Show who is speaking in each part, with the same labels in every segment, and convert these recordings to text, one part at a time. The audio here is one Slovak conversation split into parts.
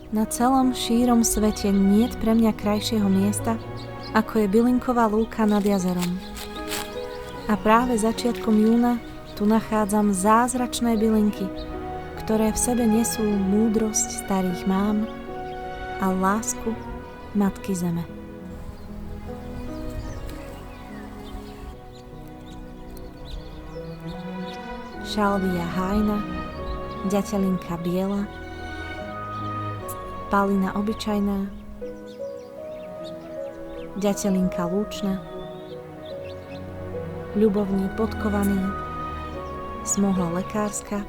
Speaker 1: Na celom šírom svete niet pre mňa krajšieho miesta, ako je bylinková lúka nad jazerom. A práve začiatkom júna tu nachádzam zázračné bylinky, ktoré v sebe nesú múdrosť starých mám a lásku Matky Zeme. Šalvia hájna, ďatelinka biela, palina obyčajná, ďatelinka lúčna, ľubovník bodkovaný, smohla lekárska,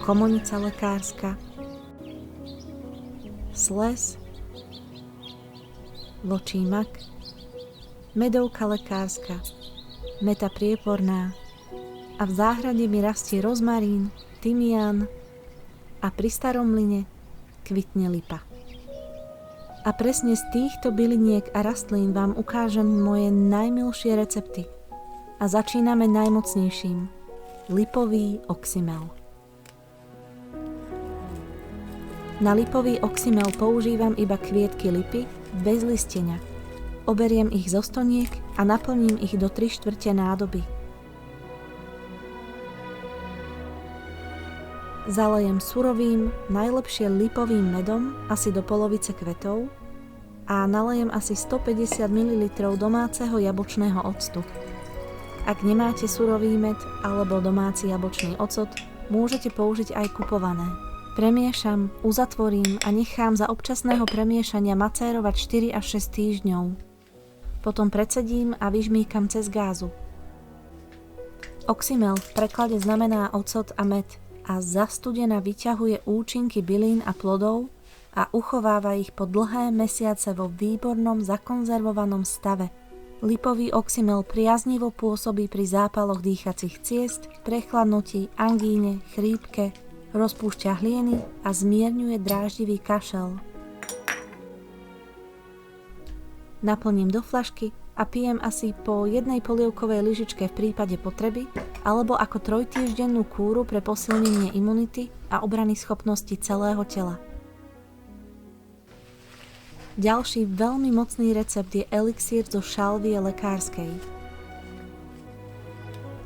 Speaker 1: komonica lekárska, sles, vlčí mak, medovka lekárska, meta prieporná a v záhrade mi rastie rozmarín, tymián a pri starom mlyne kvitne lipa. A presne z týchto byliniek a rastlín vám ukážem moje najmilšie recepty. A začíname najmocnejším. Lipový oxymel. Na lipový oxymel používam iba kvietky lipy bez listenia. Oberiem ich zo stoniek a naplním ich do 3/4 nádoby. Zalejem surovým, najlepšie lipovým medom asi do polovice kvetov a nalejem asi 150 ml domáceho jablčného octu. Ak nemáte surový med alebo domáci jablčný ocot, môžete použiť aj kupované. Premiešam, uzatvorím a nechám za občasného premiešania macérovať 4 až 6 týždňov. Potom precedím a vyžmýkam cez gázu. Oxymel v preklade znamená ocot a med a zastudená vyťahuje účinky bylín a plodov a uchováva ich po dlhé mesiace vo výbornom zakonzervovanom stave. Lipový oxymel priaznivo pôsobí pri zápaloch dýchacích ciest, prechladnutí, angíne, chrípke, rozpúšťa hlieny a zmierňuje dráždivý kašel. Naplním do fľašky a pijem asi po 1 polievkovej lyžičke v prípade potreby alebo ako 3-týždennú kúru pre posilnenie imunity a obrany schopnosti celého tela. Ďalší veľmi mocný recept je elixír zo šalvie lekárskej.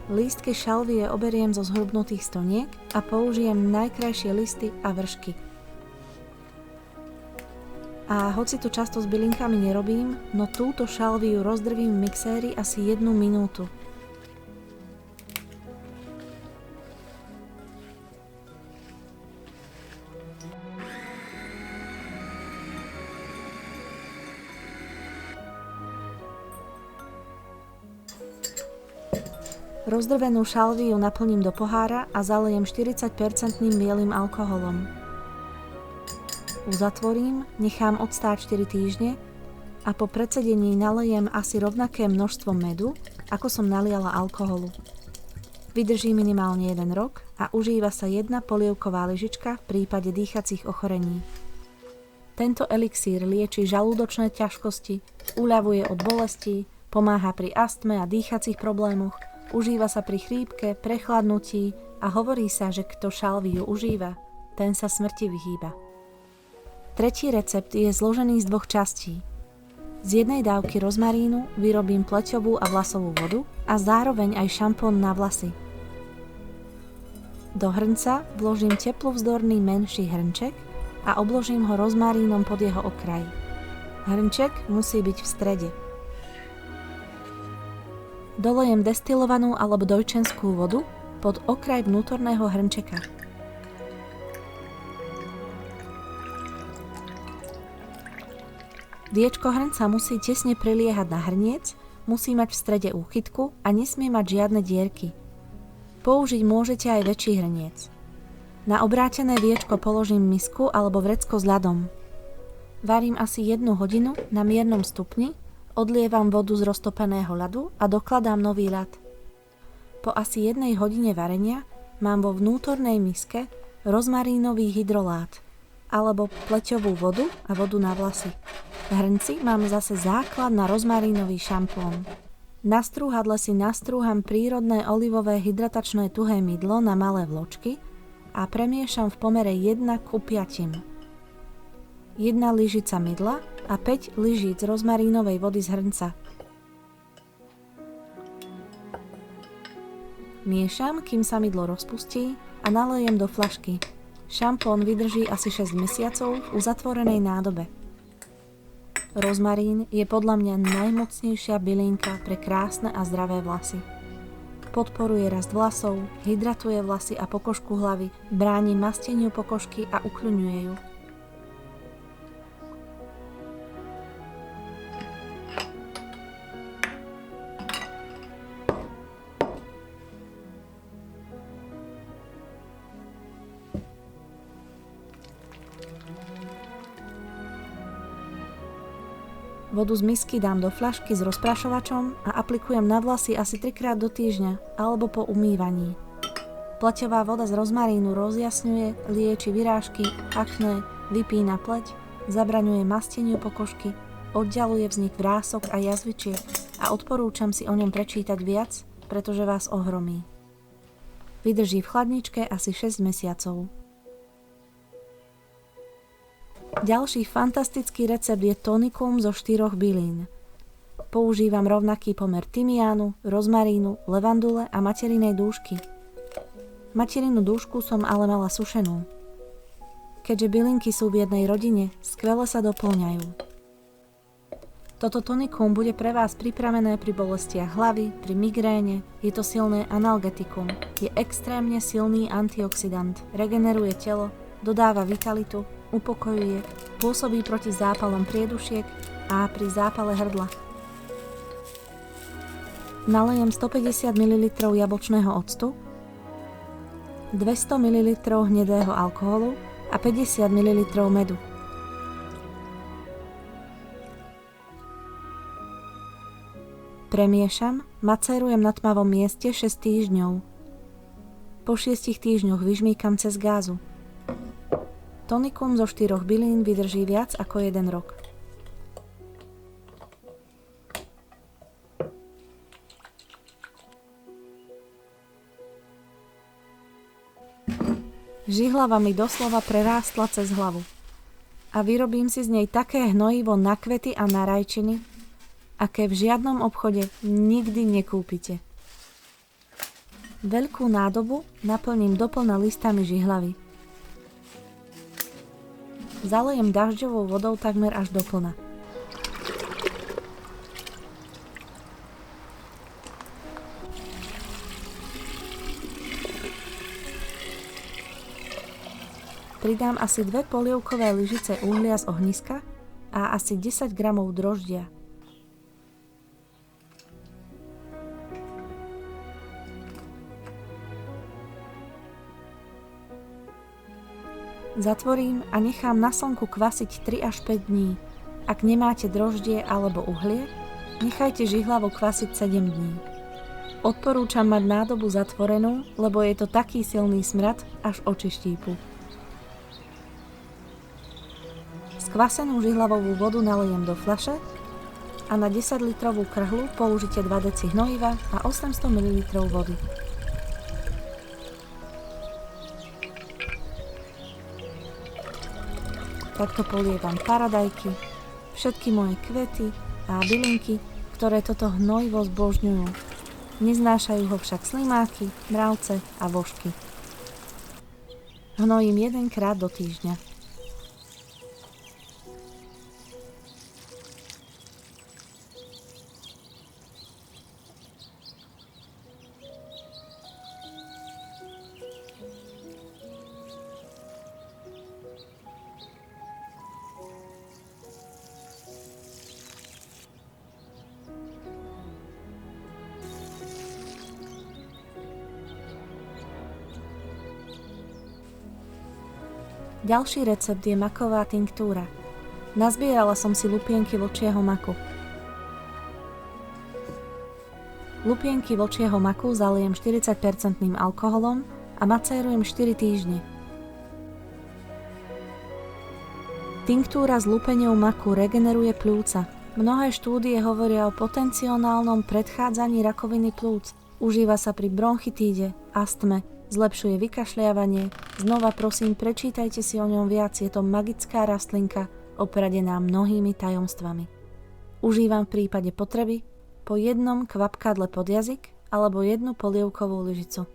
Speaker 1: Lístky šalvie oberiem zo zhrubnutých stoniek a použijem najkrajšie listy a vršky. A hoci to často s bylinkami nerobím, no túto šalviu rozdrvím v mixéri asi 1 minútu. Rozdrvenú šalviu naplním do pohára a zalejem 40% bielym alkoholom. Uzatvorím, nechám odstáť 4 týždne a po precedení nalejem asi rovnaké množstvo medu, ako som naliala alkoholu. Vydrží minimálne 1 rok a užíva sa 1 polievková lyžička v prípade dýchacích ochorení. Tento elixír lieči žalúdočné ťažkosti, uľavuje od bolestí, pomáha pri astme a dýchacích problémoch, užíva sa pri chrípke, prechladnutí a hovorí sa, že kto šalviu užíva, ten sa smrti vyhýba. Tretí recept je zložený z 2 častí. Z 1 dávky rozmarínu vyrobím pleťovú a vlasovú vodu a zároveň aj šampón na vlasy. Do hrnca vložím teplovzdorný menší hrnček a obložím ho rozmarínom pod jeho okraj. Hrnček musí byť v strede. Dolejem destilovanú alebo dojčenskú vodu pod okraj vnútorného hrnčeka. Viečko hrnca musí tesne priliehať na hrniec, musí mať v strede úchytku a nesmie mať žiadne dierky. Použiť môžete aj väčší hrniec. Na obrátené viečko položím misku alebo vrecko s ľadom. Varím asi 1 hodinu na miernom stupni, odlievam vodu z roztopeného ľadu a dokladám nový ľad. Po asi 1 hodine varenia mám vo vnútornej miske rozmarínový hydrolát alebo pleťovú vodu a vodu na vlasy. V hrnci mám zase základ na rozmarínový šampón. Na strúhadle si nastrúham prírodné olivové hydratačné tuhé mydlo na malé vločky a premiešam v pomere 1:5. 1 lyžica mydla a 5 lyžíc rozmarínovej vody z hrnca. Miešam, kým sa mydlo rozpustí a nalejem do fľašky. Šampón vydrží asi 6 mesiacov v uzatvorenej nádobe. Rozmarín je podľa mňa najmocnejšia bylinka pre krásne a zdravé vlasy. Podporuje rast vlasov, hydratuje vlasy a pokožku hlavy, bráni masteniu pokožky a ukľuňuje ju. Vodu z misky dám do fľašky s rozprašovačom a aplikujem na vlasy asi 3-krát do týždňa alebo po umývaní. Pleťová voda z rozmarínu rozjasňuje, lieči vyrážky, akné, vypína pleť, zabraňuje masteniu pokožky, oddialuje vznik vrások a jazvičiek a odporúčam si o ňom prečítať viac, pretože vás ohromí. Vydrží v chladničke asi 6 mesiacov. Ďalší fantastický recept je tonikum zo 4 bylín. Používam rovnaký pomer tymiánu, rozmarínu, levandule a materinej dúšky. Materinú dúšku som ale mala sušenú. Keďže bylinky sú v jednej rodine, skvele sa doplňajú. Toto tonikum bude pre vás pripravené pri bolestiach hlavy, pri migréne, je to silné analgetikum, je extrémne silný antioxidant, regeneruje telo, dodáva vitalitu, upokojuje, pôsobí proti zápalom priedušiek a pri zápale hrdla. Nalejem 150 ml jablčného octu, 200 ml hnedého alkoholu a 50 ml medu. Premiešam, macérujem na tmavom mieste 6 týždňov. Po 6 týždňoch vyžmýkam cez gázu. Tonikum zo 4 bylín vydrží viac ako 1 rok. Žihlava mi doslova prerástla cez hlavu. A vyrobím si z nej také hnojivo na kvety a na rajčiny, aké v žiadnom obchode nikdy nekúpite. Veľkú nádobu naplním doplna listami žihlavy. Zalejem dažďovou vodou takmer až do plna. Pridám asi 2 polievkové lyžice uhlia z ohniska a asi 10 gramov droždia. Zatvorím a nechám na slnku kvasiť 3 až 5 dní. Ak nemáte droždie alebo uhlie, nechajte žihlavu kvasiť 7 dní. Odporúčam mať nádobu zatvorenú, lebo je to taký silný smrad, až oči štípu. Skvasenú žihlavovú vodu nalejem do fľaše a na 10-litrovú krhlu použite 2 deci hnojiva a 800 ml vody. Takto polievam paradajky, všetky moje kvety a bylinky, ktoré toto hnojivo zbožňujú. Neznášajú ho však slimáky, mravce a vožky. Hnojím 1-krát do týždňa. Ďalší recept je maková tinktúra. Nazbierala som si lupienky vlčieho maku. Lupienky vlčieho maku zalijem 40% alkoholom a macérujem 4 týždne. Tinktúra s lupeňou maku regeneruje pľúca. Mnohé štúdie hovoria o potenciálnom predchádzaní rakoviny plúc. Užíva sa pri bronchitíde, astme, zlepšuje vykašľávanie, Znova prosím, prečítajte si o ňom viac, je to magická rastlinka, opradená mnohými tajomstvami. Užívam v prípade potreby po jednom kvapkadle pod jazyk alebo jednu polievkovú lyžicu.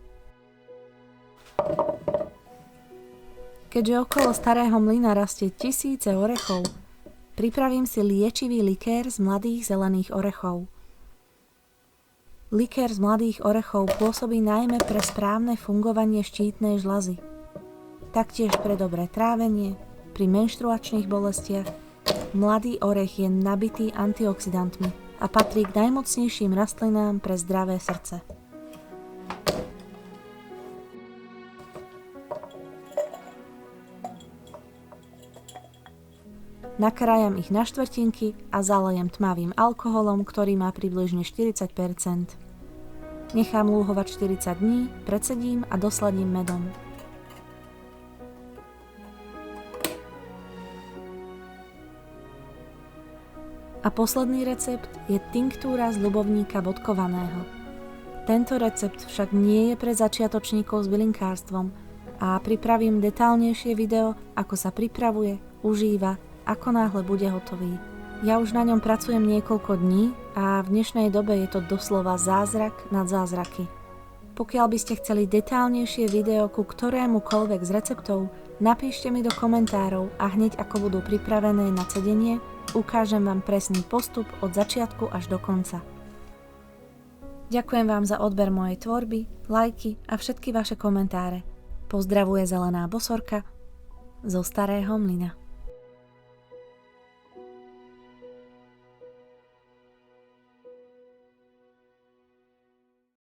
Speaker 1: Keďže okolo starého mlyna rastie tisíce orechov, pripravím si liečivý likér z mladých zelených orechov. Likér z mladých orechov pôsobí najmä pre správne fungovanie štítnej žľazy, taktiež pre dobré trávenie, pri menštruačných bolestiach. Mladý orech je nabitý antioxidantmi a patrí k najmocnejším rastlinám pre zdravé srdce. Nakrájam ich na štvrtinky a zalejem tmavým alkoholom, ktorý má približne 40%. Nechám lúhovať 40 dní, precedím a dosladím medom. A posledný recept je tinktúra z ľubovníka bodkovaného. Tento recept však nie je pre začiatočníkov s bylinkárstvom a pripravím detálnejšie video, ako sa pripravuje, užíva, ako náhle bude hotový. Ja už na ňom pracujem niekoľko dní a v dnešnej dobe je to doslova zázrak nad zázraky. Pokiaľ by ste chceli detálnejšie video ku ktorémukoľvek z receptov, napíšte mi do komentárov a hneď ako budú pripravené na cedenie, ukážem vám presný postup od začiatku až do konca. Ďakujem vám za odber mojej tvorby, lajky a všetky vaše komentáre. Pozdravuje Zelená bosorka zo Starého mlyna.